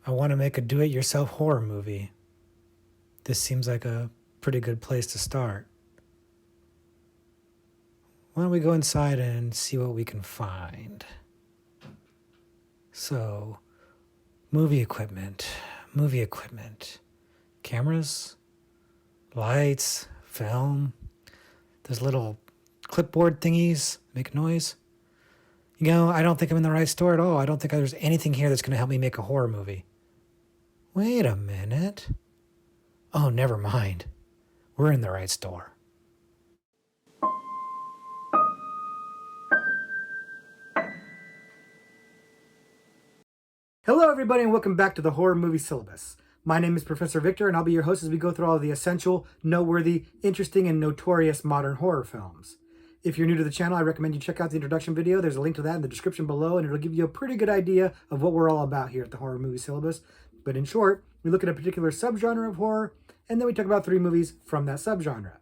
I want to make a do-it-yourself horror movie. This seems like a pretty good place to start. Why don't we go inside and see what we can find? So, movie equipment, cameras, lights, film, those little clipboard thingies make noise. I don't think I'm in the right store at all. I don't think there's anything here that's going to help me make a horror movie. Wait a minute. Oh, never mind. We're in the right store. Hello, everybody, and welcome back to the Horror Movie Syllabus. My name is Professor Victor, and I'll be your host as we go through all of the essential, noteworthy, interesting, and notorious modern horror films. If you're new to the channel, I recommend you check out the introduction video. There's a link to that in the description below, and it'll give you a pretty good idea of what we're all about here at the Horror Movie Syllabus. But in short, we look at a particular subgenre of horror, and then we talk about 3 movies from that subgenre.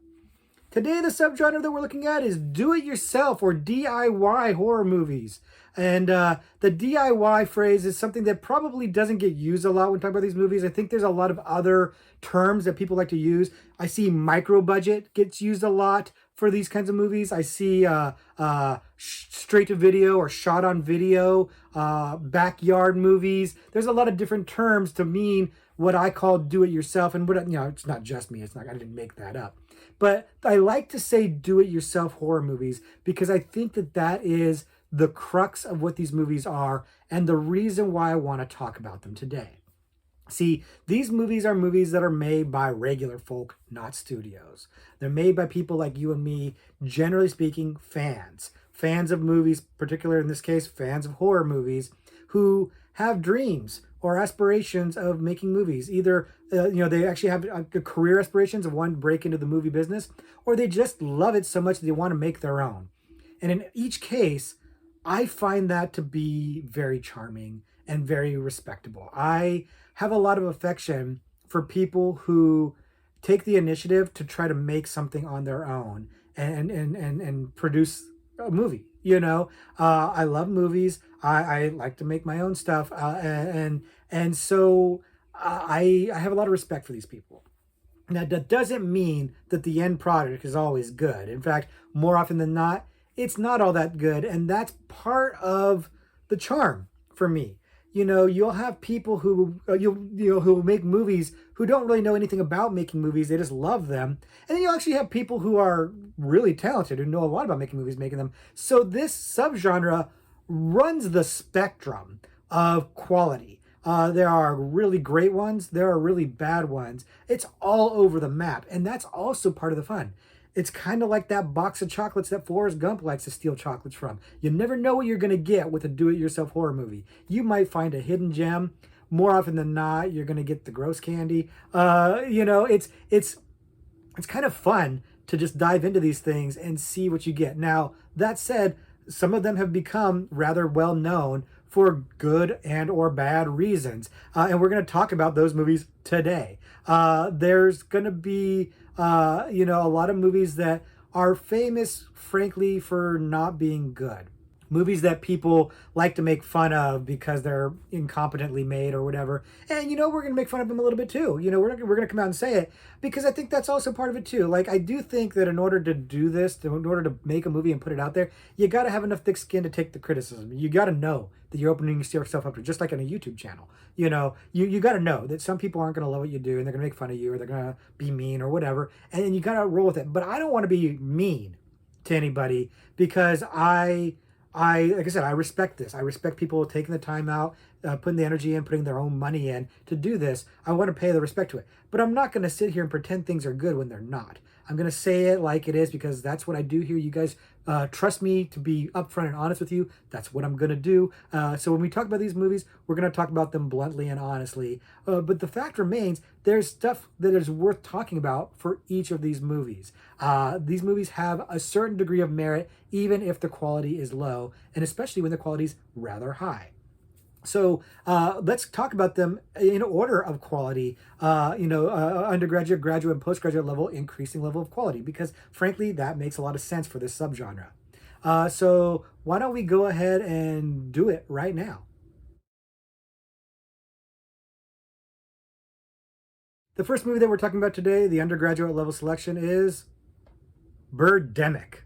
Today, the subgenre that we're looking at is do-it-yourself or DIY horror movies. And the DIY phrase is something that probably doesn't get used a lot when talking about these movies. I think there's a lot of other terms that people like to use. I see microbudget gets used a lot for these kinds of movies. I see straight to video or shot on video, backyard movies. There's a lot of different terms to mean what I call do-it-yourself. And what, it's not just me. I didn't make that up. But I like to say do-it-yourself horror movies because I think that is the crux of what these movies are and the reason why I want to talk about them today. See, these movies are movies that are made by regular folk, not studios. They're made by people like you and me, generally speaking, fans. Fans of movies, particularly in this case, fans of horror movies, who have dreams or aspirations of making movies. Either, they actually have career aspirations of wanting to break into the movie business, or they just love it so much that they want to make their own. And in each case, I find that to be very charming and very respectable. I have a lot of affection for people who take the initiative to try to make something on their own and produce a movie. I love movies. I like to make my own stuff, and so I have a lot of respect for these people. Now, that doesn't mean that the end product is always good. In fact, more often than not, it's not all that good, and that's part of the charm for me. You'll have people who who make movies who don't really know anything about making movies. They just love them. And then you'll actually have people who are really talented, who know a lot about making movies, making them. So this subgenre runs the spectrum of quality. There are really great ones. There are really bad ones. It's all over the map. And that's also part of the fun. It's kind of like that box of chocolates that Forrest Gump likes to steal chocolates from. You never know what you're going to get with a do-it-yourself horror movie. You might find a hidden gem. More often than not, you're going to get the gross candy. It's kind of fun to just dive into these things and see what you get. Now, that said, some of them have become rather well known for good and or bad reasons. And we're going to talk about those movies today. There's going to be a lot of movies that are famous, frankly, for not being good. Movies that people like to make fun of because they're incompetently made or whatever. And, we're going to make fun of them a little bit too. We're going to come out and say it because I think that's also part of it too. Like, I do think that in order to do this, in order to make a movie and put it out there, you got to have enough thick skin to take the criticism. You got to know that you're opening yourself up to, just like on a YouTube channel. You got to know that some people aren't going to love what you do and they're going to make fun of you or they're going to be mean or whatever. And you got to roll with it. But I don't want to be mean to anybody because like I said, I respect this. I respect people taking the time out, putting the energy in, putting their own money in to do this. I want to pay the respect to it. But I'm not going to sit here and pretend things are good when they're not. I'm going to say it like it is because that's what I do here. You guys trust me to be upfront and honest with you. That's what I'm going to do. So when we talk about these movies, we're going to talk about them bluntly and honestly. But the fact remains, there's stuff that is worth talking about for each of these movies. These movies have a certain degree of merit, even if the quality is low, and especially when the quality is rather high. So let's talk about them in order of quality, undergraduate, graduate, and postgraduate level, increasing level of quality, because frankly, that makes a lot of sense for this subgenre. So why don't we go ahead and do it right now? The first movie that we're talking about today, the undergraduate level selection, is Birdemic.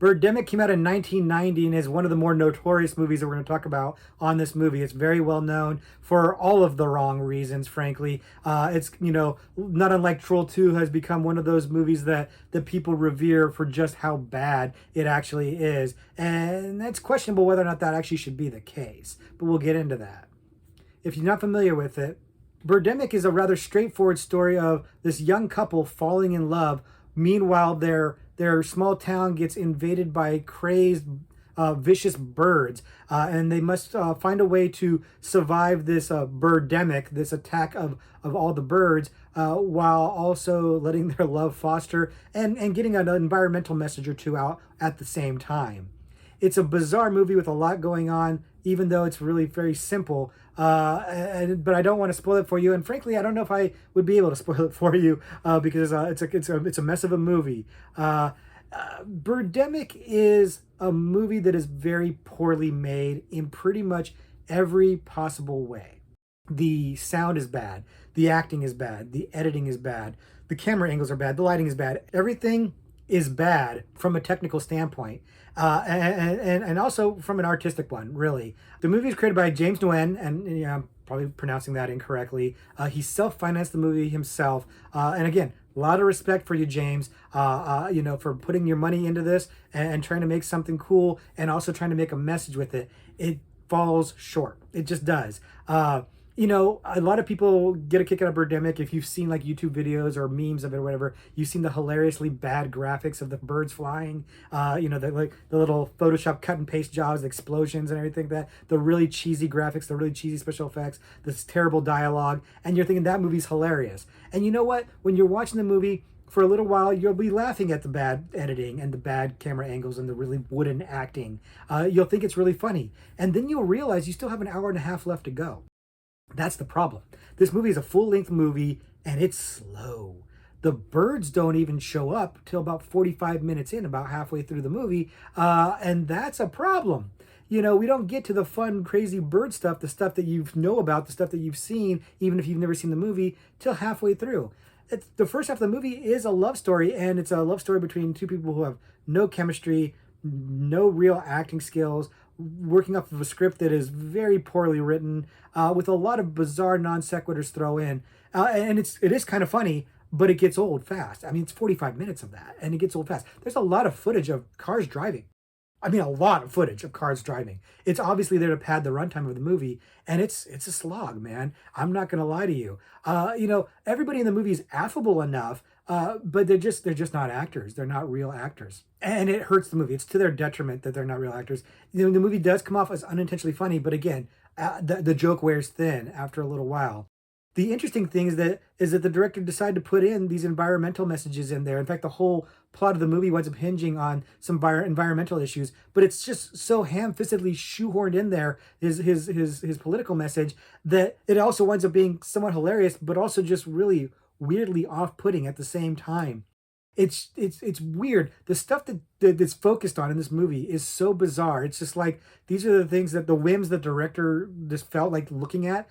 Birdemic came out in 1990 and is one of the more notorious movies that we're going to talk about on this movie. It's very well known for all of the wrong reasons, frankly. It's, not unlike Troll 2 has become one of those movies that people revere for just how bad it actually is. And it's questionable whether or not that actually should be the case, but we'll get into that. If you're not familiar with it, Birdemic is a rather straightforward story of this young couple falling in love. Meanwhile, their small town gets invaded by crazed, vicious birds, and they must find a way to survive this birdemic, this attack of all the birds, while also letting their love foster and getting an environmental message or two out at the same time. It's a bizarre movie with a lot going on, even though it's really very simple. But I don't want to spoil it for you. And frankly, I don't know if I would be able to spoil it for you because it's a mess of a movie. Birdemic is a movie that is very poorly made in pretty much every possible way. The sound is bad. The acting is bad. The editing is bad. The camera angles are bad. The lighting is bad. Everything is bad from a technical standpoint, and also from an artistic one, really. The movie is created by James Nguyen, and I'm probably pronouncing that incorrectly. He self-financed the movie himself, and again, a lot of respect for you, James, for putting your money into this and trying to make something cool and also trying to make a message with it. It falls short. It just does. A lot of people get a kick out of Birdemic. If you've seen like YouTube videos or memes of it or whatever, you've seen the hilariously bad graphics of the birds flying, the little Photoshop cut and paste jobs, the explosions and everything, the really cheesy graphics, the really cheesy special effects, this terrible dialogue, and you're thinking that movie's hilarious. And you know what? When you're watching the movie, for a little while, you'll be laughing at the bad editing and the bad camera angles and the really wooden acting. You'll think it's really funny. And then you'll realize you still have an hour and a half left to go. That's the problem. This movie is a full-length movie, and it's slow. The birds don't even show up till about 45 minutes in, about halfway through the movie, and that's a problem. We don't get to the fun, crazy bird stuff, the stuff that you know about, the stuff that you've seen, even if you've never seen the movie, till halfway through. The first half of the movie is a love story, and it's a love story between two people who have no chemistry, no real acting skills, working off of a script that is very poorly written, with a lot of bizarre non sequiturs thrown in, and it is kind of funny, but it gets old fast. I mean, it's 45 minutes of that, and it gets old fast. There's a lot of footage of cars driving. I mean, a lot of footage of cars driving. It's obviously there to pad the runtime of the movie, and it's a slog, man. I'm not gonna lie to you. Everybody in the movie is affable enough, but they're just not actors. They're not real actors, and it hurts the movie. It's to their detriment that they're not real actors. The movie does come off as unintentionally funny, but again, the joke wears thin after a little while. The interesting thing is that the director decided to put in these environmental messages in there. In fact, the whole plot of the movie winds up hinging on some environmental issues, but it's just so ham-fistedly shoehorned in there, his political message, that it also winds up being somewhat hilarious, but also just really weirdly off-putting at the same time. It's weird. The stuff that's focused on in this movie is so bizarre. It's just like, these are the things that the whims the director just felt like looking at,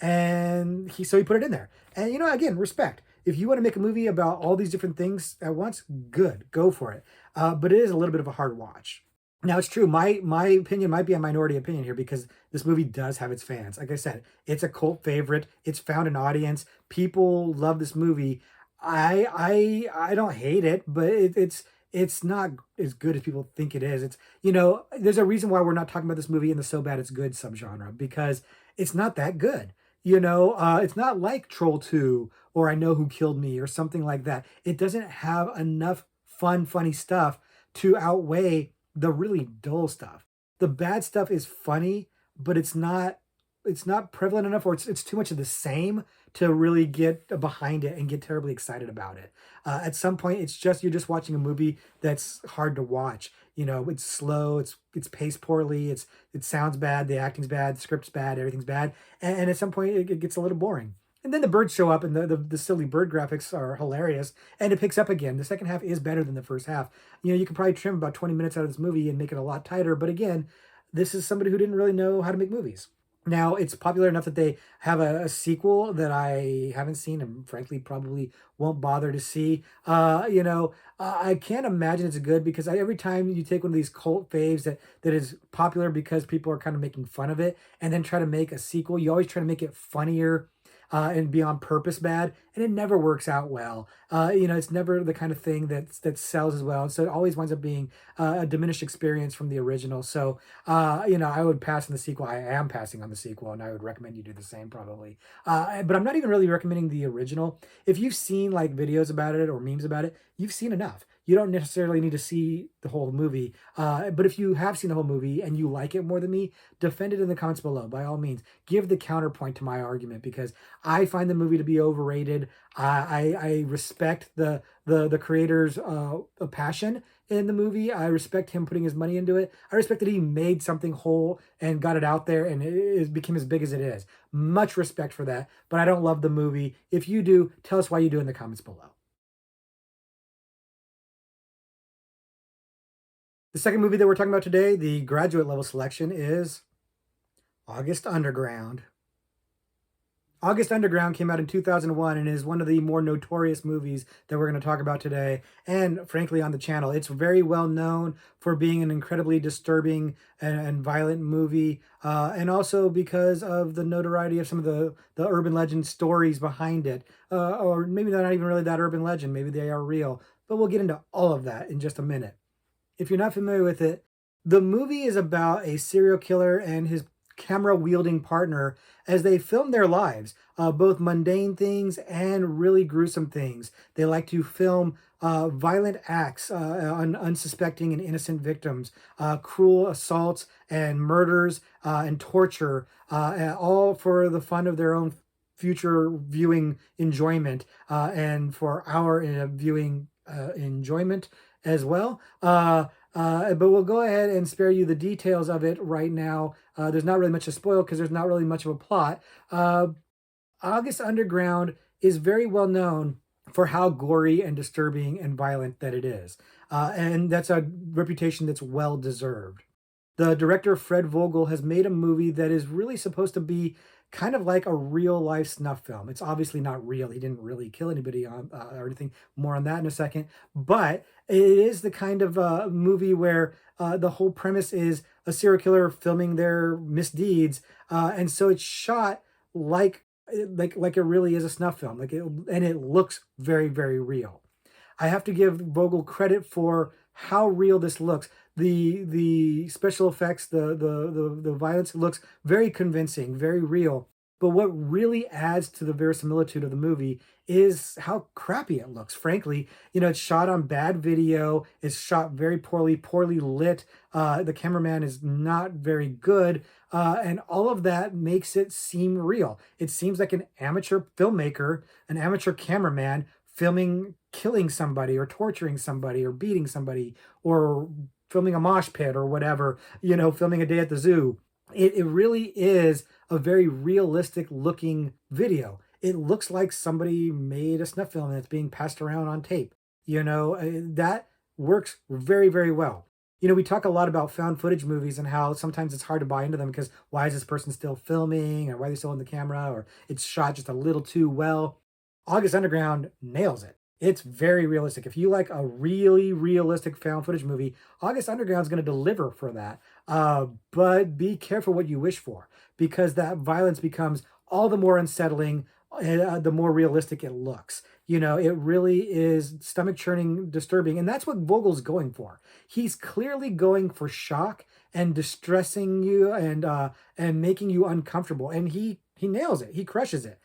and he put it in there. And again, respect. If you want to make a movie about all these different things at once, good, go for it. But it is a little bit of a hard watch. Now, it's true, my opinion might be a minority opinion here, because this movie does have its fans. Like I said, it's a cult favorite. It's found an audience. People love this movie. I don't hate it, but it's not as good as people think it is. There's a reason why we're not talking about this movie in the so bad it's good subgenre, because it's not that good. It's not like Troll 2 or I Know Who Killed Me or something like that. It doesn't have enough funny stuff to outweigh the really dull stuff. The bad stuff is funny, but it's not prevalent enough, or it's too much of the same to really get behind it and get terribly excited about it. At some point, you're just watching a movie that's hard to watch. It's slow, it's paced poorly, it sounds bad, the acting's bad, the script's bad, everything's bad, and at some point it gets a little boring. And then the birds show up, and the silly bird graphics are hilarious, and it picks up again. The second half is better than the first half. You can probably trim about 20 minutes out of this movie and make it a lot tighter, but again, this is somebody who didn't really know how to make movies. Now, it's popular enough that they have a sequel that I haven't seen and frankly probably won't bother to see. I can't imagine it's good because every time you take one of these cult faves that is popular because people are kind of making fun of it and then try to make a sequel, you always try to make it funnier and be on purpose bad, and it never works out well. It's never the kind of thing that sells as well. So it always winds up being a diminished experience from the original. So I would pass on the sequel. I am passing on the sequel, and I would recommend you do the same probably. But I'm not even really recommending the original. If you've seen like videos about it or memes about it, you've seen enough. You don't necessarily need to see the whole movie. But if you have seen the whole movie and you like it more than me, defend it in the comments below. By all means, give the counterpoint to my argument because I find the movie to be overrated. I respect the creator's passion in the movie. I respect him putting his money into it. I respect that he made something whole and got it out there and it became as big as it is. Much respect for that, but I don't love the movie. If you do, tell us why you do in the comments below. The second movie that we're talking about today, the graduate level selection, is August Underground. August Underground came out in 2001 and is one of the more notorious movies that we're going to talk about today, and frankly on the channel. It's very well known for being an incredibly disturbing and violent movie, and also because of the notoriety of some of the urban legend stories behind it, or maybe they're not even really that urban legend, maybe they are real, but we'll get into all of that in just a minute. If you're not familiar with it, the movie is about a serial killer and his camera wielding partner as they film their lives, both mundane things and really gruesome things. They like to film violent acts on unsuspecting and innocent victims, cruel assaults and murders and torture, all for the fun of their own future viewing enjoyment and for our viewing enjoyment as well. But we'll go ahead and spare you the details of it right now. There's not really much to spoil because there's not really much of a plot. August Underground is very well known for how gory and disturbing and violent that it is. And that's a reputation that's well deserved. The director, Fred Vogel, has made a movie that is really supposed to be kind of like a real life snuff film. It's obviously not real. He didn't really kill anybody or anything. More on that in a second. But it is the kind of movie where the whole premise is a serial killer filming their misdeeds, and so it's shot like it really is a snuff film. And it looks very very real. I have to give Vogel credit for how real this looks. The special effects, the violence looks very convincing, very real. But what really adds to the verisimilitude of the movie is how crappy it looks. Frankly, it's shot on bad video. It's shot very poorly, poorly lit. The cameraman is not very good, and all of that makes it seem real. It seems like an amateur filmmaker, an amateur cameraman filming killing somebody or torturing somebody or beating somebody or filming a mosh pit or whatever, filming a day at the zoo. It really is a very realistic looking video. It looks like somebody made a snuff film that's being passed around on tape. That works very, very well. We talk a lot about found footage movies and how sometimes it's hard to buy into them because why is this person still filming or why are they still in the camera or it's shot just a little too well. August Underground nails it. It's very realistic. If you like a really realistic found footage movie, August Underground is going to deliver for that. But be careful what you wish for because that violence becomes all the more unsettling the more realistic it looks. It really is stomach churning, disturbing, and that's what Vogel's going for. He's clearly going for shock and distressing you and making you uncomfortable, and he nails it. He crushes it.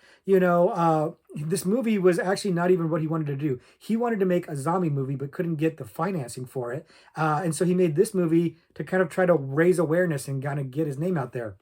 This movie was actually not even what he wanted to do. He wanted to make a zombie movie, but couldn't get the financing for it. And so he made this movie to kind of try to raise awareness and kind of get his name out there.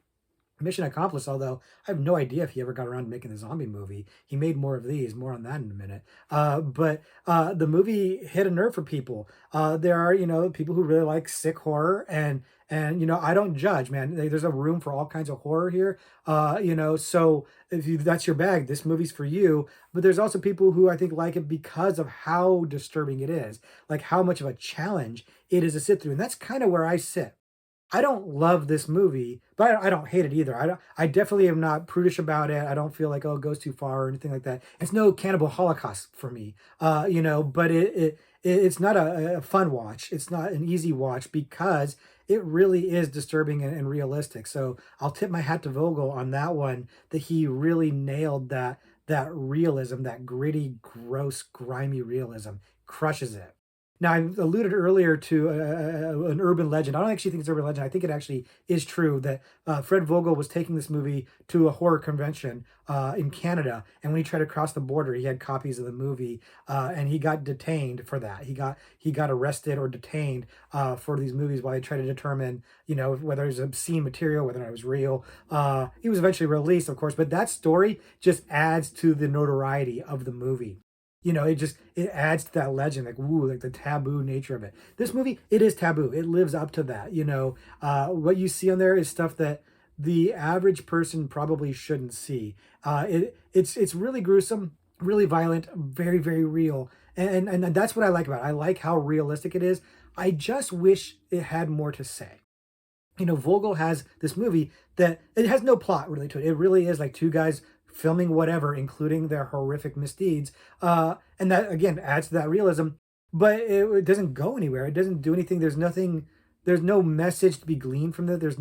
Mission accomplished, although I have no idea if he ever got around to making the zombie movie. He made more of these, more on that in a minute. But the movie hit a nerve for people. There are, people who really like sick horror and I don't judge, man. There's a room for all kinds of horror here. So if that's your bag, this movie's for you. But there's also people who I think like it because of how disturbing it is, like how much of a challenge it is to sit through. And that's kind of where I sit. I don't love this movie, but I don't hate it either. I definitely am not prudish about it. I don't feel like, oh, it goes too far or anything like that. It's no Cannibal Holocaust for me, but it's not a fun watch. It's not an easy watch because it really is disturbing and realistic. So I'll tip my hat to Vogel on that one, that he really nailed that realism, that gritty, gross, grimy realism. Crushes it. Now, I alluded earlier to an urban legend. I don't actually think it's urban legend. I think it actually is true that Fred Vogel was taking this movie to a horror convention in Canada, and when he tried to cross the border, he had copies of the movie, and he got detained for that. He got arrested or detained for these movies while they tried to determine, whether it was obscene material, whether it was real. He was eventually released, of course, but that story just adds to the notoriety of the movie. It adds to that legend, like, ooh, like the taboo nature of it. This movie, it is taboo. It lives up to that. What you see on there is stuff that the average person probably shouldn't see. It's really gruesome, really violent, very, very real. And that's what I like about it. I like how realistic it is. I just wish it had more to say. Vogel has this movie that it has no plot really to it. It really is like two guys filming whatever, including their horrific misdeeds. And that, again, adds to that realism, but it doesn't go anywhere. It doesn't do anything. There's no message to be gleaned from that. It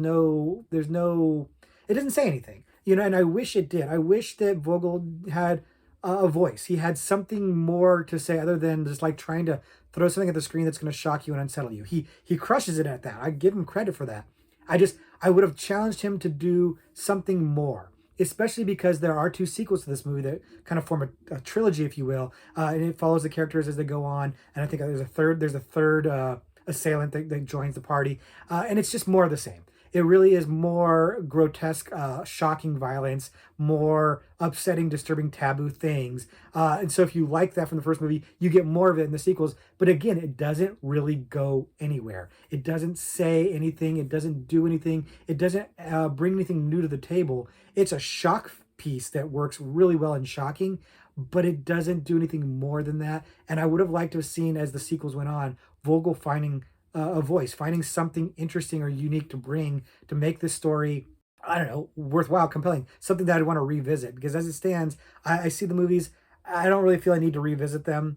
doesn't say anything, and I wish it did. I wish that Vogel had a voice. He had something more to say other than just like trying to throw something at the screen that's going to shock you and unsettle you. He crushes it at that. I give him credit for that. I would have challenged him to do something more, especially because there are two sequels to this movie that kind of form a trilogy, if you will, and it follows the characters as they go on. And I think there's a third assailant that joins the party, and it's just more of the same. It really is more grotesque, shocking violence, more upsetting, disturbing, taboo things. And so if you like that from the first movie, you get more of it in the sequels. But again, it doesn't really go anywhere. It doesn't say anything. It doesn't do anything. It doesn't bring anything new to the table. It's a shock piece that works really well in shocking, but it doesn't do anything more than that. And I would have liked to have seen, as the sequels went on, Vogel finding a voice, finding something interesting or unique to bring to make this story, I don't know, worthwhile, compelling, something that I'd want to revisit. Because as it stands, I see the movies, I don't really feel I need to revisit them.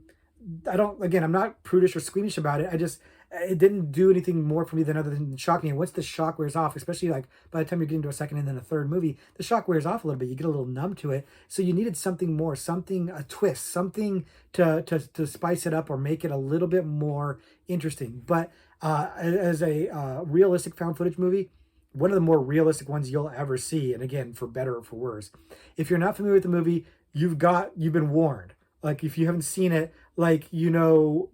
I'm not prudish or squeamish about it. It didn't do anything more for me than other than shock me. And once the shock wears off, especially like by the time you're getting to a second and then a third movie, the shock wears off a little bit. You get a little numb to it. So you needed something more, a twist, something to spice it up or make it a little bit more interesting. But as a realistic found footage movie, one of the more realistic ones you'll ever see. And again, for better or for worse, if you're not familiar with the movie, you've been warned. Like, if you haven't seen it, like, you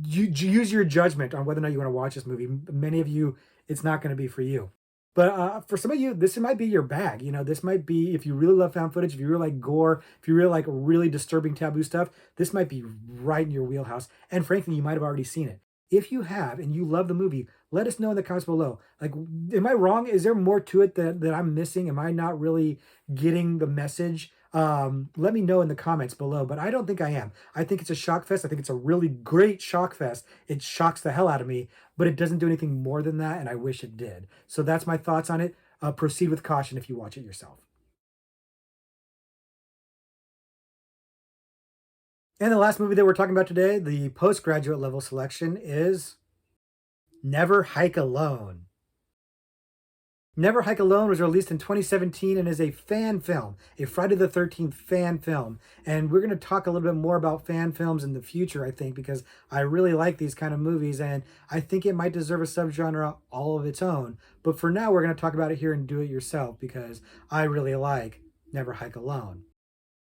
use your judgment on whether or not you want to watch this movie. Many of you, it's not going to be for you. But for some of you, this might be your bag. This might be, if you really love found footage, if you really like gore, if you really like really disturbing taboo stuff, this might be right in your wheelhouse. And frankly, you might have already seen it. If you have and you love the movie, let us know in the comments below. Like, am I wrong? Is there more to it that I'm missing? Am I not really getting the message? Let me know in the comments below, but I don't think I am. I think it's a shock fest. I think it's a really great shock fest. It shocks the hell out of me, but it doesn't do anything more than that, and I wish it did. So that's my thoughts on it. Proceed with caution if you watch it yourself. And the last movie that we're talking about today, the postgraduate level selection, is Never Hike Alone. Never Hike Alone was released in 2017 and is a fan film, a Friday the 13th fan film. And we're going to talk a little bit more about fan films in the future, I think, because I really like these kind of movies and I think it might deserve a subgenre all of its own. But for now, we're going to talk about it here and do it yourself because I really like Never Hike Alone.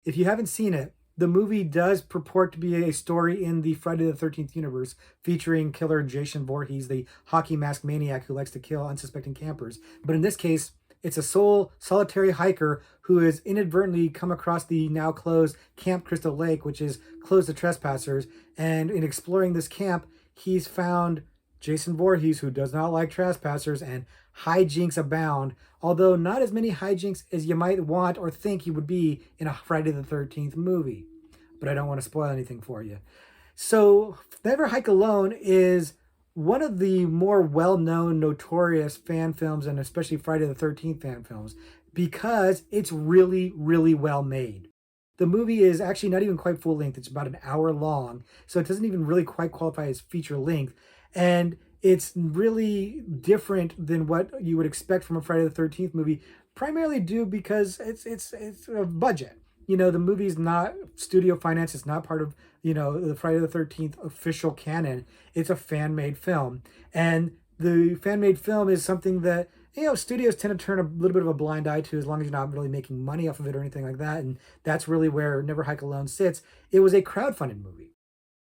If you haven't seen it, the movie does purport to be a story in the Friday the 13th universe featuring killer Jason Voorhees, the hockey mask maniac who likes to kill unsuspecting campers. But in this case, it's a solitary hiker who has inadvertently come across the now closed Camp Crystal Lake, which is closed to trespassers. And in exploring this camp, he's found Jason Voorhees, who does not like trespassers, and hijinks abound, although not as many hijinks as you might want or think he would be in a Friday the 13th movie. But I don't want to spoil anything for you. So Never Hike Alone is one of the more well-known, notorious fan films, and especially Friday the 13th fan films, because it's really, really well made. The movie is actually not even quite full length. It's about an hour long, so it doesn't even really quite qualify as feature length. And it's really different than what you would expect from a Friday the 13th movie, primarily due because it's a budget. The movie's not studio finance. It's not part of, the Friday the 13th official canon. It's a fan-made film. And the fan-made film is something that, studios tend to turn a little bit of a blind eye to, as long as you're not really making money off of it or anything like that. And that's really where Never Hike Alone sits. It was a crowdfunded movie.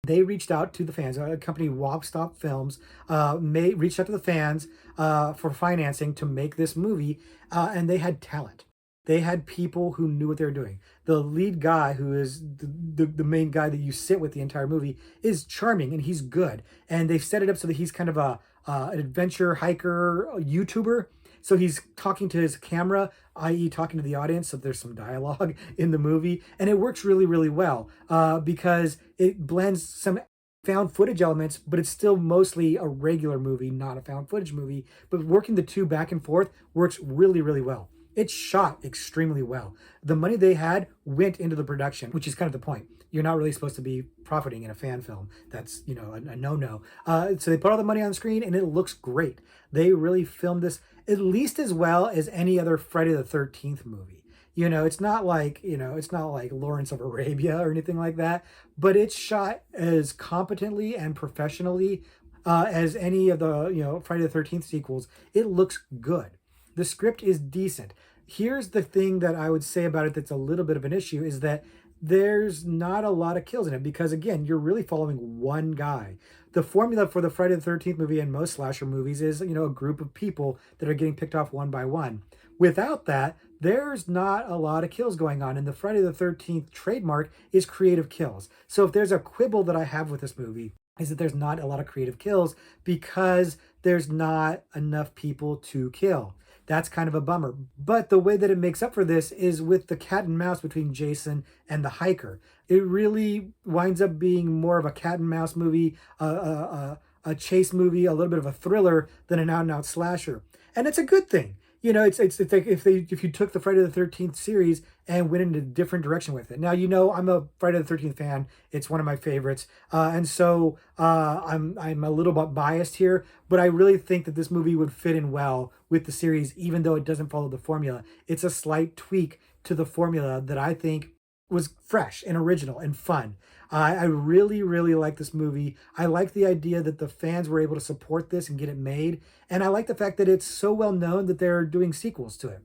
They reached out to the fans. A company, Wop Stop Films, reached out to the fans for financing to make this movie, and they had talent. They had people who knew what they were doing. The lead guy, who is the main guy that you sit with the entire movie, is charming and he's good. And they've set it up so that he's kind of an adventure hiker YouTuber. So he's talking to his camera, i.e. talking to the audience. So there's some dialogue in the movie. And it works really, really well because it blends some found footage elements, but it's still mostly a regular movie, not a found footage movie. But working the two back and forth works really, really well. It's shot extremely well. The money they had went into the production, which is kind of the point. You're not really supposed to be profiting in a fan film. That's, a no-no. So they put all the money on the screen and it looks great. They really filmed this at least as well as any other Friday the 13th movie. It's not like, Lawrence of Arabia or anything like that, but it's shot as competently and professionally as any of the, Friday the 13th sequels. It looks good. The script is decent. Here's the thing that I would say about it that's a little bit of an issue, is that there's not a lot of kills in it because, again, you're really following one guy. The formula for the Friday the 13th movie and most slasher movies is, a group of people that are getting picked off one by one. Without that, there's not a lot of kills going on. And the Friday the 13th trademark is creative kills. So if there's a quibble that I have with this movie, is that there's not a lot of creative kills because there's not enough people to kill. That's kind of a bummer. But the way that it makes up for this is with the cat and mouse between Jason and the hiker. It really winds up being more of a cat and mouse movie, a chase movie, a little bit of a thriller than an out-and-out slasher. And it's a good thing. It's like if you took the Friday the 13th series and went in a different direction with it. Now, I'm a Friday the 13th fan. It's one of my favorites. And so I'm a little bit biased here, but I really think that this movie would fit in well with the series, even though it doesn't follow the formula. It's a slight tweak to the formula that I think was fresh and original and fun. I really, really like this movie. I like the idea that the fans were able to support this and get it made. And I like the fact that it's so well known that they're doing sequels to it.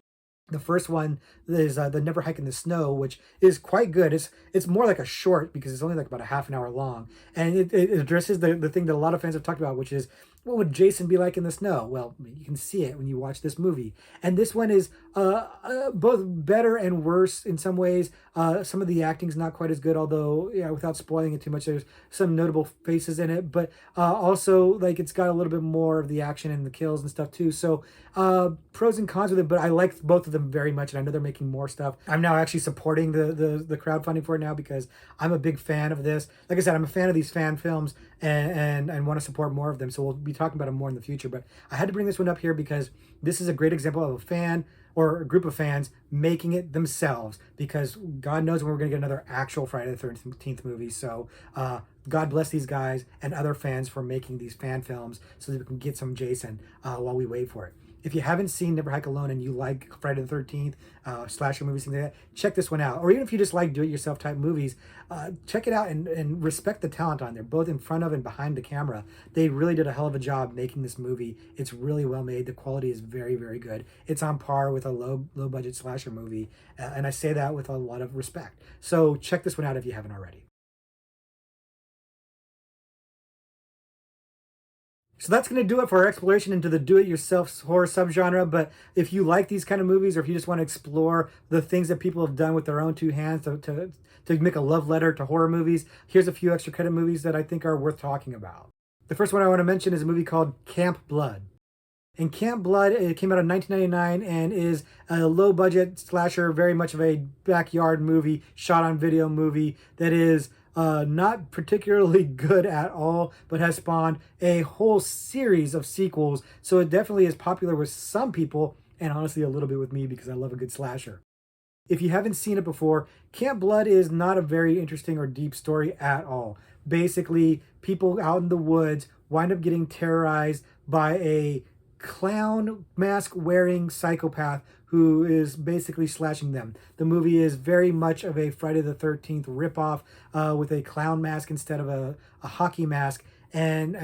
The first one is the Never Hike in the Snow, which is quite good. It's more like a short because it's only like about a half an hour long. And it addresses the thing that a lot of fans have talked about, which is, what would Jason be like in the snow? Well, you can see it when you watch this movie. And this one is both better and worse in some ways. Some of the acting's not quite as good, although, without spoiling it too much, there's some notable faces in it. But also, like, it's got a little bit more of the action and the kills and stuff too. So pros and cons with it, but I like both of them very much, and I know they're making more stuff. I'm now actually supporting the crowdfunding for it now because I'm a big fan of this. Like I said, I'm a fan of these fan films and want to support more of them. So we'll be talking about them more in the future. But I had to bring this one up here because this is a great example of a fan or a group of fans making it themselves, because God knows when we're going to get another actual Friday the 13th movie. So God bless these guys and other fans for making these fan films so that we can get some Jason while we wait for it. If you haven't seen Never Hike Alone and you like Friday the 13th, slasher movies, things like that, check this one out. Or even if you just like do-it-yourself type movies, check it out and respect the talent on there, both in front of and behind the camera. They really did a hell of a job making this movie. It's really well made. The quality is very, very good. It's on par with a low-budget slasher movie, and I say that with a lot of respect. So check this one out if you haven't already. So that's going to do it for our exploration into the do-it-yourself horror subgenre. But if you like these kind of movies, or if you just want to explore the things that people have done with their own two hands to make a love letter to horror movies, here's a few extra credit movies that I think are worth talking about. The first one I want to mention is a movie called Camp Blood. And Camp Blood, it came out in 1999 and is a low-budget slasher, very much of a backyard movie, shot-on-video movie that is Not particularly good at all, but has spawned a whole series of sequels. So it definitely is popular with some people, and honestly a little bit with me because I love a good slasher. If you haven't seen it before, Camp Blood is not a very interesting or deep story at all. Basically, people out in the woods wind up getting terrorized by a clown mask wearing psychopath who is basically slashing them. The movie is very much of a Friday the 13th ripoff with a clown mask instead of a hockey mask, and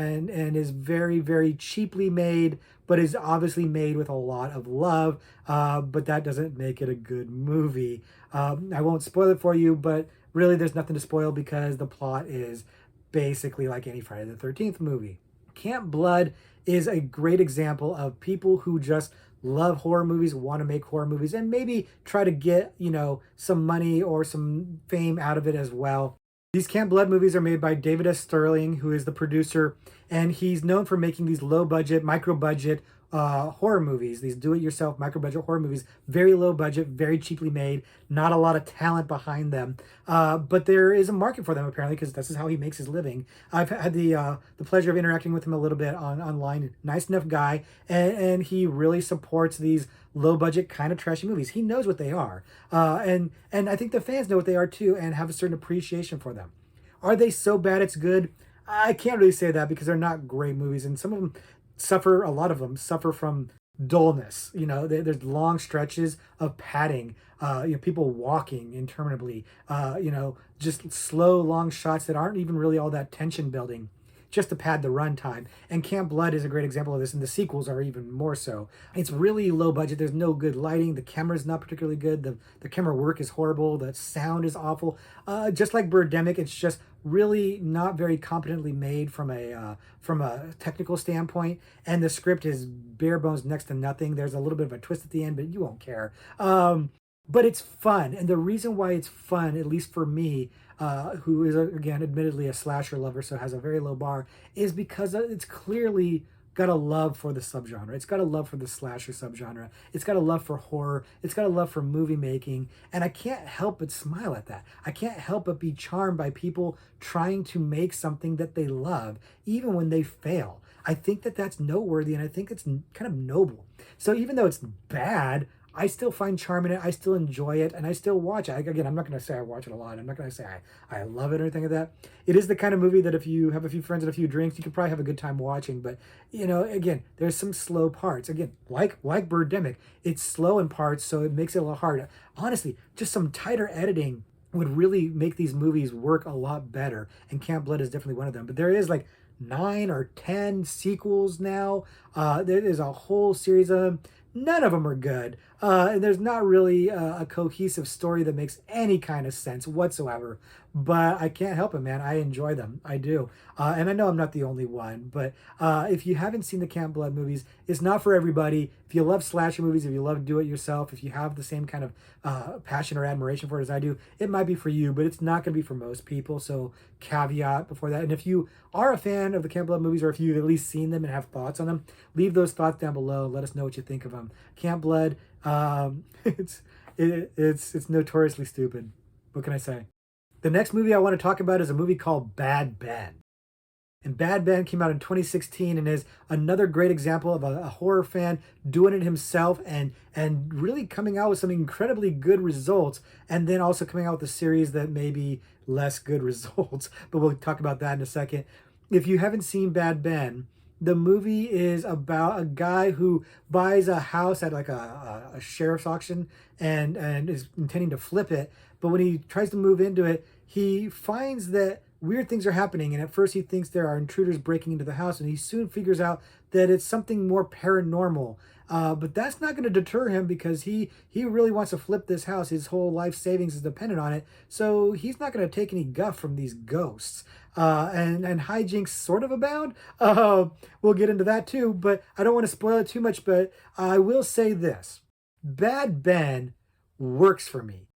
is very, very cheaply made, but is obviously made with a lot of love. But that doesn't make it a good movie. I won't spoil it for you, but really there's nothing to spoil because the plot is basically like any Friday the 13th movie. Camp Blood is a great example of people who just love horror movies, want to make horror movies, and maybe try to get, some money or some fame out of it as well. These Camp Blood movies are made by David S. Sterling, who is the producer, and he's known for making these low budget, micro budget horror movies, these do-it-yourself micro-budget horror movies, very low budget, very cheaply made, not a lot of talent behind them, but there is a market for them apparently because this is how he makes his living. I've had the pleasure of interacting with him a little bit online. Nice enough guy, and he really supports these low-budget kind of trashy movies. He knows what they are, and I think the fans know what they are too, and have a certain appreciation for them. Are they so bad it's good? I can't really say that because they're not great movies, and some of them a lot of them suffer from dullness. There's long stretches of padding, people walking interminably, just slow, long shots that aren't even really all that tension building, just to pad the runtime. And Camp Blood is a great example of this, and the sequels are even more so. It's really low budget. There's no good lighting. The camera's not particularly good. The camera work is horrible. The sound is awful. Just like Birdemic, it's just really not very competently made from a technical standpoint, and the script is bare bones, next to nothing. There's a little bit of a twist at the end, but you won't care. But it's fun, and the reason why it's fun, at least for me, who is again admittedly a slasher lover, so has a very low bar, is because it's clearly got a love for the subgenre. It's got a love for the slasher subgenre. It's got a love for horror. It's got a love for movie making. And I can't help but smile at that. I can't help but be charmed by people trying to make something that they love, even when they fail. I think that that's noteworthy, and I think it's kind of noble. So even though it's bad, I still find charm in it. I still enjoy it, and I still watch it. Again, I'm not going to say I watch it a lot. I'm not going to say I love it or anything like that. It is the kind of movie that if you have a few friends and a few drinks, you could probably have a good time watching. But, again, there's some slow parts. Again, like Birdemic, it's slow in parts, so it makes it a little hard. Honestly, just some tighter editing would really make these movies work a lot better, and Camp Blood is definitely one of them. But there is like 9 or 10 sequels now. There is a whole series of them. None of them are good. And there's not really a cohesive story that makes any kind of sense whatsoever. But I can't help it, man. I enjoy them. I do. And I know I'm not the only one. But if you haven't seen the Camp Blood movies, it's not for everybody. If you love slasher movies, if you love do-it-yourself, if you have the same kind of passion or admiration for it as I do, it might be for you. But it's not going to be for most people. So caveat before that. And if you are a fan of the Camp Blood movies, or if you've at least seen them and have thoughts on them, leave those thoughts down below. Let us know what you think of them. Camp Blood, it's notoriously stupid. What can I say? The next movie I want to talk about is a movie called Bad Ben. And Bad Ben came out in 2016 and is another great example of a horror fan doing it himself and really coming out with some incredibly good results, and then also coming out with a series that may be less good results. But we'll talk about that in a second. If you haven't seen Bad Ben, the movie is about a guy who buys a house at like a sheriff's auction and is intending to flip it. But when he tries to move into it, he finds that weird things are happening. And at first he thinks there are intruders breaking into the house, and he soon figures out that it's something more paranormal. But that's not going to deter him because he really wants to flip this house. His whole life savings is dependent on it. So he's not going to take any guff from these ghosts. And hijinks sort of abound. We'll get into that too, but I don't want to spoil it too much. But I will say this. Bad Ben works for me.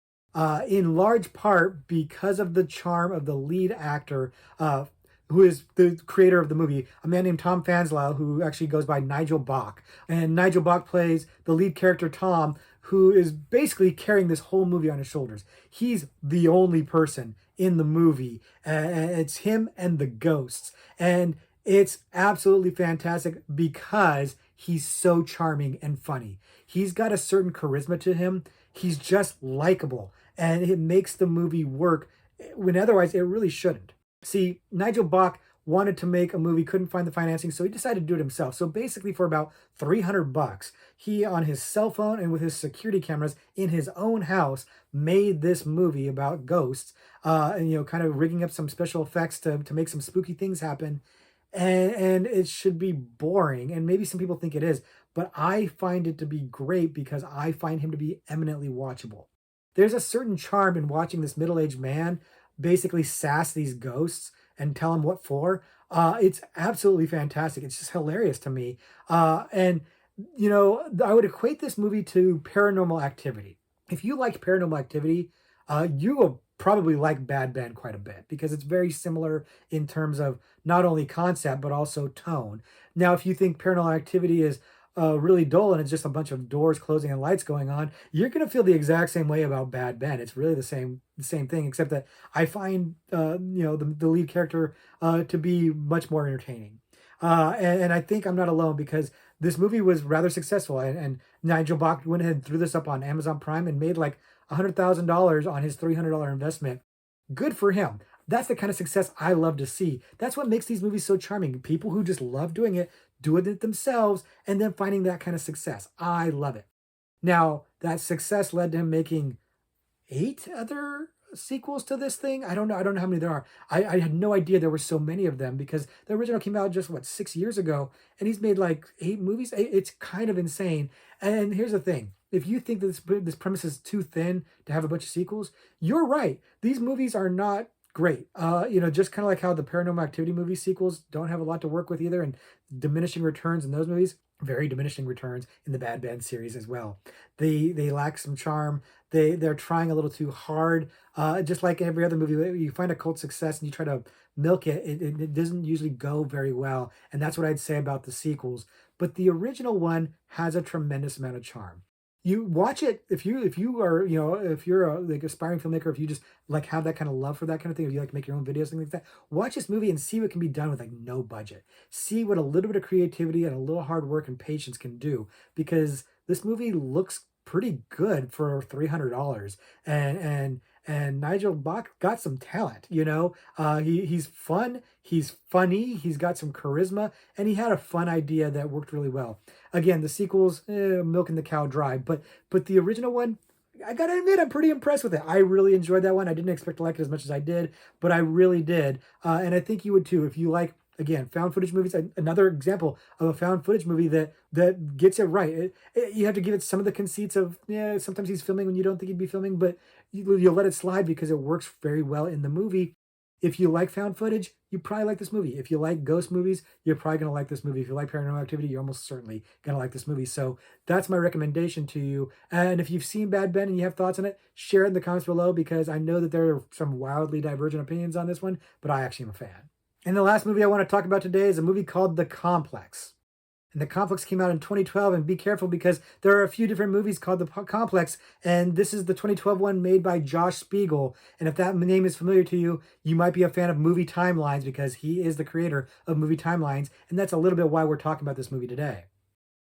In large part because of the charm of the lead actor, who is the creator of the movie, a man named Tom Fanslau, who actually goes by Nigel Bach. And Nigel Bach plays the lead character, Tom, who is basically carrying this whole movie on his shoulders. He's the only person in the movie. It's him and the ghosts. And it's absolutely fantastic because he's so charming and funny. He's got a certain charisma to him. He's just likable. And it makes the movie work when otherwise it really shouldn't. See, Nigel Bach wanted to make a movie, couldn't find the financing, so he decided to do it himself. So basically for about $300, he on his cell phone and with his security cameras in his own house made this movie about ghosts, and kind of rigging up some special effects to make some spooky things happen. And it should be boring, and maybe some people think it is, but I find it to be great because I find him to be eminently watchable. There's a certain charm in watching this middle-aged man basically sass these ghosts and tell them what for. It's absolutely fantastic. It's just hilarious to me. And I would equate this movie to Paranormal Activity. If you like Paranormal Activity, you will probably like Bad Ben quite a bit because it's very similar in terms of not only concept but also tone. Now, if you think Paranormal Activity is really dull and it's just a bunch of doors closing and lights going on, you're going to feel the exact same way about Bad Ben. It's really the same thing, except that I find the lead character to be much more entertaining. And I think I'm not alone because this movie was rather successful, and Nigel Bach went ahead and threw this up on Amazon Prime and made like $100,000 on his $300 investment. Good for him. That's the kind of success I love to see. That's what makes these movies so charming. People who just love doing it themselves, and then finding that kind of success. I love it. Now, that success led to him making 8 other sequels to this thing. I don't know how many there are. I had no idea there were so many of them because the original came out just 6 years ago, and he's made like 8 movies. It's kind of insane. And here's the thing. If you think that this premise is too thin to have a bunch of sequels, you're right. These movies are not great. Just kind of like how the Paranormal Activity movie sequels don't have a lot to work with either, and diminishing returns in those movies, very diminishing returns in the Bad Ben series as well. They lack some charm. They're trying a little too hard. Just like every other movie, you find a cult success and you try to milk it. It doesn't usually go very well, and that's what I'd say about the sequels. But the original one has a tremendous amount of charm. You watch it if you are if you're a like aspiring filmmaker, if you just like have that kind of love for that kind of thing, if you like make your own videos, things like that, watch this movie and see what can be done with like no budget. See what a little bit of creativity and a little hard work and patience can do, because this movie looks pretty good for $300, and Nigel Bach got some talent. He's fun, he's funny, he's got some charisma, and he had a fun idea that worked really well. Again, the sequels, milking the cow dry, but the original one, I gotta admit, I'm pretty impressed with it. I really enjoyed that one. I didn't expect to like it as much as I did, but I really did. And I think you would too if you like, again, found footage movies. Another example of a found footage movie that gets it right. You have to give it some of the conceits of, sometimes he's filming when you don't think he'd be filming, but you'll let it slide because it works very well in the movie. If you like found footage, you probably like this movie. If you like ghost movies, you're probably going to like this movie. If you like Paranormal Activity, you're almost certainly going to like this movie. So that's my recommendation to you. And if you've seen Bad Ben and you have thoughts on it, share it in the comments below, because I know that there are some wildly divergent opinions on this one, but I actually am a fan. And the last movie I want to talk about today is a movie called The Complex. And The Complex came out in 2012, and be careful because there are a few different movies called The Complex, and this is the 2012 one made by Josh Spiegel. And if that name is familiar to you, you might be a fan of Movie Timelines because he is the creator of Movie Timelines, and that's a little bit why we're talking about this movie today.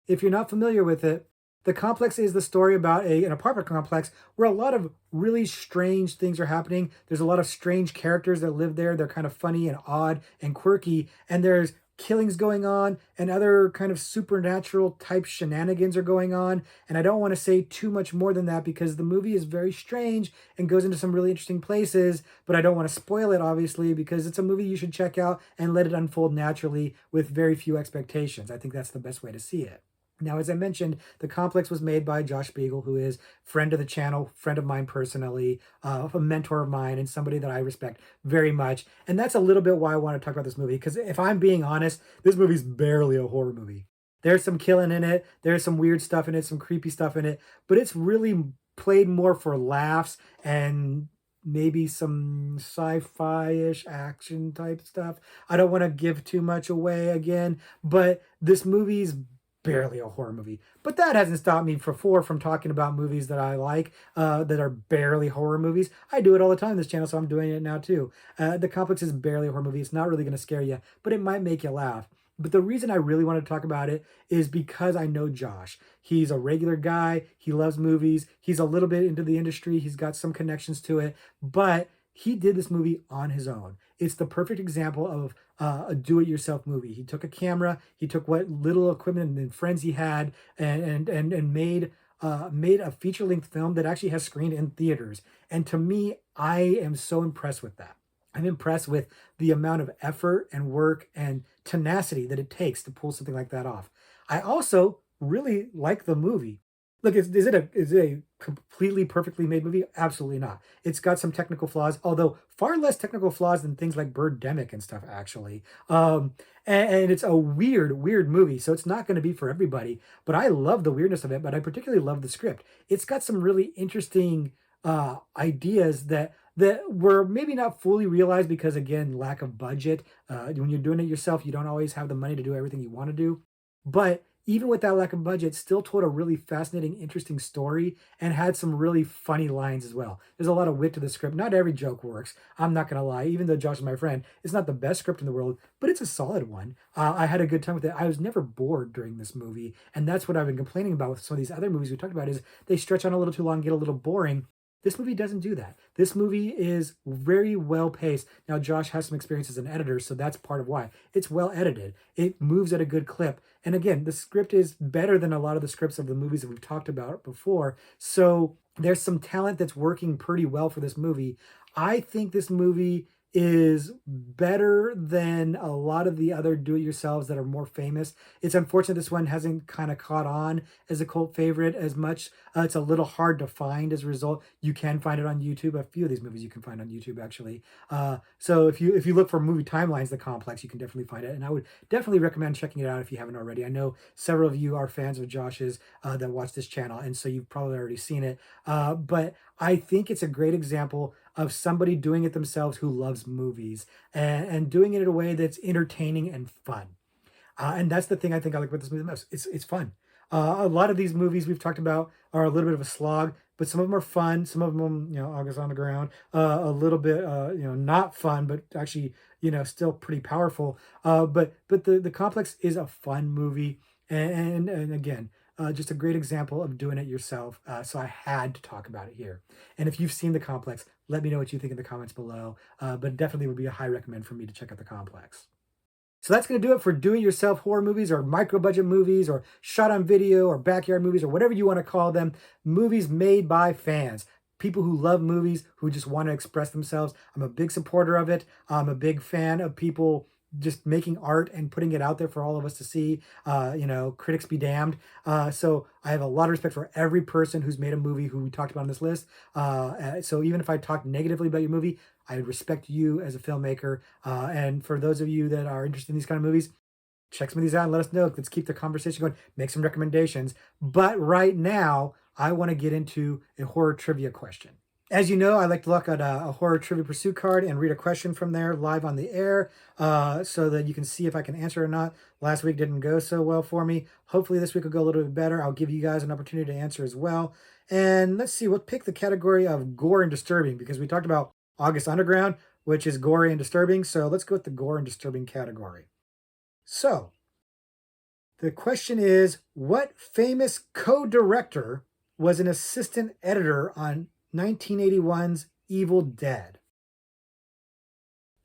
If you're not familiar with it, The Complex is the story about an apartment complex where a lot of really strange things are happening. There's a lot of strange characters that live there. They're kind of funny and odd and quirky, and there's killings going on and other kind of supernatural type shenanigans are going on. And I don't want to say too much more than that because the movie is very strange and goes into some really interesting places, but I don't want to spoil it, obviously, because it's a movie you should check out and let it unfold naturally with very few expectations. I think that's the best way to see it. Now, as I mentioned, The Complex was made by Josh Spiegel, who is friend of the channel, friend of mine personally, a mentor of mine, and somebody that I respect very much. And that's a little bit why I want to talk about this movie, because if I'm being honest, this movie's barely a horror movie. There's some killing in it, there's some weird stuff in it, some creepy stuff in it, but it's really played more for laughs and maybe some sci-fi-ish action type stuff. I don't want to give too much away again, but this movie's barely a horror movie. But that hasn't stopped me before from talking about movies that I like that are barely horror movies. I do it all the time on this channel, so I'm doing it now too. The Complex is barely a horror movie. It's not really going to scare you, but it might make you laugh. But the reason I really want to talk about it is because I know Josh. He's a regular guy. He loves movies. He's a little bit into the industry. He's got some connections to it, but he did this movie on his own. It's the perfect example of a do-it-yourself movie. He took a camera, he took what little equipment and friends he had, and made a feature-length film that actually has screened in theaters. And to me, I am so impressed with that. I'm impressed with the amount of effort and work and tenacity that it takes to pull something like that off. I also really like the movie. Look, is it a completely perfectly made movie? Absolutely not. It's got some technical flaws, although far less technical flaws than things like Birdemic and stuff, actually. And it's a weird movie, so it's not going to be for everybody. But I love the weirdness of it, but I particularly love the script. It's got some really interesting ideas that were maybe not fully realized because, again, lack of budget. When you're doing it yourself, you don't always have the money to do everything you want to do. But even with that lack of budget, still told a really fascinating, interesting story and had some really funny lines as well. There's a lot of wit to the script. Not every joke works. I'm not going to lie. Even though Josh is my friend, it's not the best script in the world, but it's a solid one. I had a good time with it. I was never bored during this movie. And that's what I've been complaining about with some of these other movies we talked about is they stretch on a little too long, get a little boring. This movie doesn't do that. This movie is very well paced. Now, Josh has some experience as an editor, so that's part of why. It's well edited. It moves at a good clip. And again, the script is better than a lot of the scripts of the movies that we've talked about before. So there's some talent that's working pretty well for this movie. I think this movie is better than a lot of the other do-it-yourselves that are more famous. It's unfortunate this one hasn't kind of caught on as a cult favorite as much. It's a little hard to find as a result. You can find it on YouTube. A few of these movies you can find on YouTube, actually. So if you look for movie timelines, The Complex, you can definitely find it. And I would definitely recommend checking it out if you haven't already. I know several of you are fans of Josh's that watch this channel, and so you've probably already seen it. But I think it's a great example of somebody doing it themselves who loves movies and doing it in a way that's entertaining and fun. And that's the thing I think I like about this movie the most. It's fun. A lot of these movies we've talked about are a little bit of a slog, but some of them are fun. Some of them, August on the Ground, a little bit, not fun, but actually, still pretty powerful. But the Complex is a fun movie, and again, just a great example of doing it yourself. So I had to talk about it here. And if you've seen The Complex, let me know what you think in the comments below. But definitely would be a high recommend for me to check out The Complex. So that's going to do it for do-it-yourself horror movies or micro-budget movies or shot on video or backyard movies or whatever you want to call them. Movies made by fans. People who love movies, who just want to express themselves. I'm a big supporter of it. I'm a big fan of people just making art and putting it out there for all of us to see. Critics be damned. So I have a lot of respect for every person who's made a movie who we talked about on this list. So even if I talk negatively about your movie, I respect you as a filmmaker. And for those of you that are interested in these kind of movies, check some of these out and let us know. Let's keep the conversation going. Make some recommendations. But right now, I want to get into a horror trivia question. As you know, I like to look at a horror trivia pursuit card and read a question from there live on the air so that you can see if I can answer or not. Last week didn't go so well for me. Hopefully this week will go a little bit better. I'll give you guys an opportunity to answer as well. And let's see, we'll pick the category of gore and disturbing because we talked about August Underground, which is gory and disturbing. So let's go with the gore and disturbing category. So the question is, what famous co-director was an assistant editor on 1981's Evil Dead?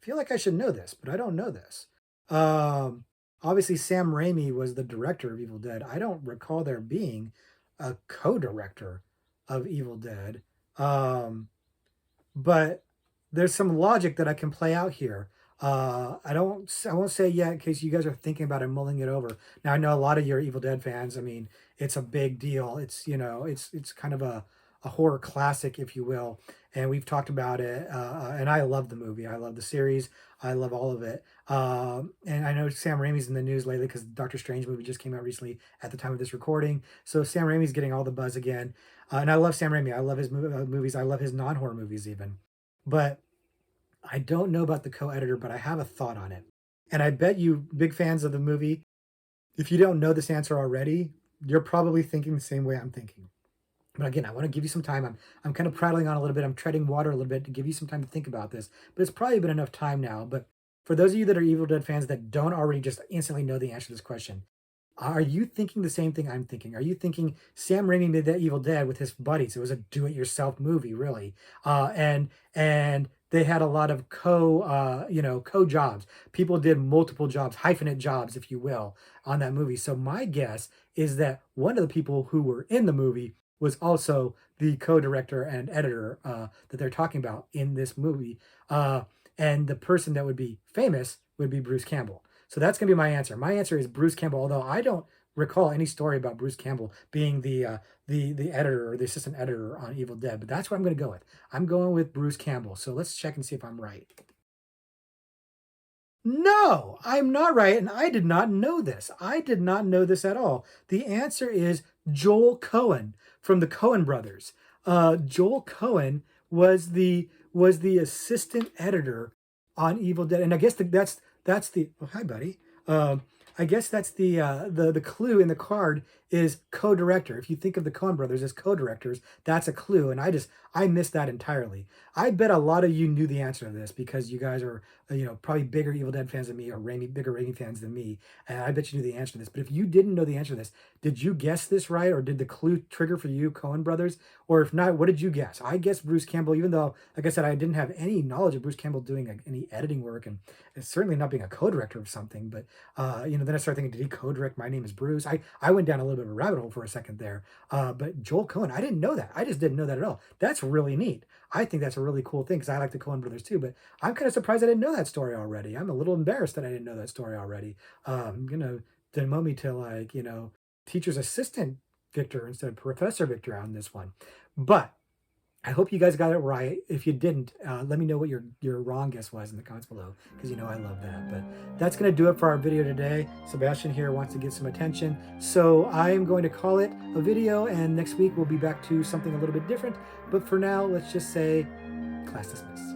I feel like I should know this, but I don't know this. Obviously, Sam Raimi was the director of Evil Dead. I don't recall there being a co-director of Evil Dead. But there's some logic that I can play out here. I won't say yet in case you guys are thinking about it, mulling it over. Now I know a lot of your Evil Dead fans. I mean, it's a big deal. It's it's kind of a horror classic, if you will. And we've talked about it. And I love the movie. I love the series. I love all of it. And I know Sam Raimi's in the news lately because the Doctor Strange movie just came out recently at the time of this recording. So Sam Raimi's getting all the buzz again. And I love Sam Raimi. I love his movies. I love his non-horror movies even. But I don't know about the co-editor, but I have a thought on it. And I bet you big fans of the movie If you don't know this answer already, you're probably thinking the same way I'm thinking. But again, I want to give you some time. I'm kind of prattling on a little bit. I'm treading water a little bit to give you some time to think about this. But it's probably been enough time now. But for those of you that are Evil Dead fans that don't already just instantly know the answer to this question, are you thinking the same thing I'm thinking? Are you thinking Sam Raimi made that Evil Dead with his buddies? It was a do-it-yourself movie, really, and they had a lot of co jobs. People did multiple jobs, hyphenate jobs, if you will, on that movie. So my guess is that one of the people who were in the movie was also the co-director and editor that they're talking about in this movie, and the person that would be famous would be Bruce Campbell. So that's going to be my answer. My answer is Bruce Campbell, although I don't recall any story about Bruce Campbell being the editor or the assistant editor on Evil Dead, but that's what I'm going to go with. I'm going with Bruce Campbell. So let's check and see if I'm right. No, I'm not right, and I did not know this. I did not know this at all. The answer is Joel Cohen from the Coen brothers. Joel Cohen was the assistant editor on Evil Dead, and I guess that's the. Oh, hi, buddy. I guess that's the clue in the card is co-director. If you think of the Coen brothers as co-directors, that's a clue, and I missed that entirely. I bet a lot of you knew the answer to this because you guys are probably bigger Evil Dead fans than me or bigger Raimi fans than me, and I bet you knew the answer to this. But if you didn't know the answer to this, did you guess this right, or did the clue trigger for you Coen brothers? Or if not, what did you guess? I guessed Bruce Campbell, even though, like I said, I didn't have any knowledge of Bruce Campbell doing any editing work, and certainly not being a co-director of something. But then I started thinking, did he co-direct My Name is Bruce? I went down a little bit of a rabbit hole for a second there. But Joel Cohen, I didn't know that. I just didn't know that at all. That's really neat. I think that's a really cool thing because I like the Coen brothers too. But I'm kind of surprised I didn't know that story already. I'm a little embarrassed that I didn't know that story already. Demote me to teacher's assistant Victor instead of Professor Victor on this one. But I hope you guys got it right. If you didn't, let me know what your wrong guess was in the comments below, because I love that. But that's going to do it for our video today. Sebastian here wants to get some attention, so I'm going to call it a video, and next week we'll be back to something a little bit different. But for now, let's just say class dismissed.